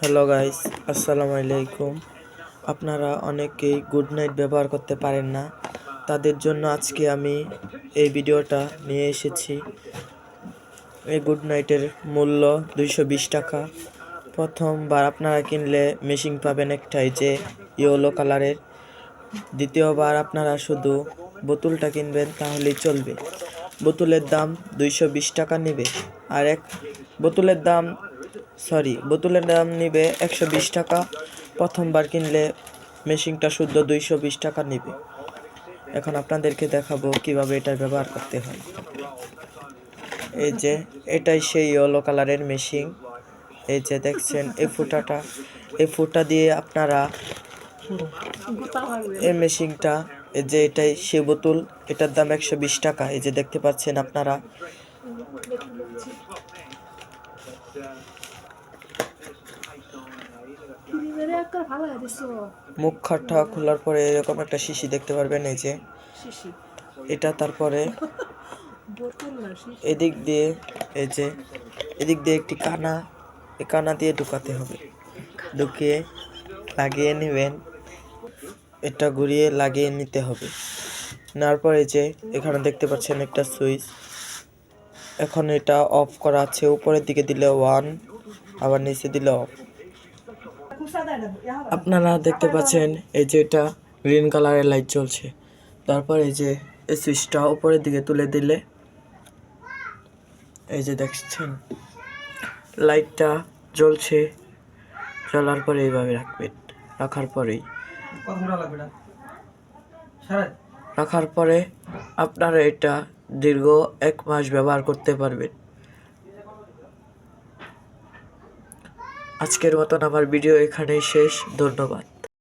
Hello guys, আসসালামু আলাইকুম। আপনারা অনেকেই গুড নাইট ব্যবহার করতে পারেন না, তাদের জন্য আজকে আমি এই ভিডিওটা নিয়ে এসেছি। এই গুড নাইটের মূল্য 220 টাকা। প্রথমবার আপনারা কিনলে মেশিন পাবেন একটাই, যে ইয়েলো কালারের। দ্বিতীয়বার আপনারা শুধু বোতলটা কিনবেন, তাহলেই চলবে। বোতলের দাম 220 টাকা নেবে। আর বোতলের দাম নিবে 120 টাকা। প্রথমবার কিনলে মেশিনটা শুদ্ধ 220 টাকা নেবে। এখন আপনাদেরকে দেখাবো কিভাবে এটা ব্যবহার করতে হয়। এই যে এটাই সেই ইয়েলো কালারের মেশিন। এই যে দেখছেন এই ফুটা দিয়ে আপনারা এই মেশিনটা, এই যে এটাই সে বোতল, এটার দাম 120 টাকা। এই যে দেখতে পাচ্ছেন আপনারা। মুখটা খোলার পরে এরকম একটা শিশি দেখতে পারবেন। এই যে এটা, তারপরে এদিক দিয়ে একটি কানা, এই কানা দিয়ে ঢুকাতে হবে। ঢুকিয়ে লাগিয়ে নেবেন, এটা ঘুরিয়ে লাগিয়ে নিতে হবে। নেওয়ার পরে যে এখানে দেখতে পাচ্ছেন একটা সুইচ, এখন এটা অফ করা আছে। উপরের দিকে দিলে 1, আবার নিচে দিলে অফ। আপনারা দেখতে পাচ্ছেন এই যে এটা গ্রিন কালারের লাইট জ্বলছে। তারপর এই যে এই সুইচটা উপরের দিকে তুলে দিলে, এই যে দেখছেন লাইটটা জ্বলছে। জ্বলার পরে এইভাবে রাখবেন। রাখার পরে আপনারা এটা দীর্ঘ 1 মাস ব্যবহার করতে পারবেন। আজকের মতন আমার ভিডিও এখানেই শেষ। ধন্যবাদ।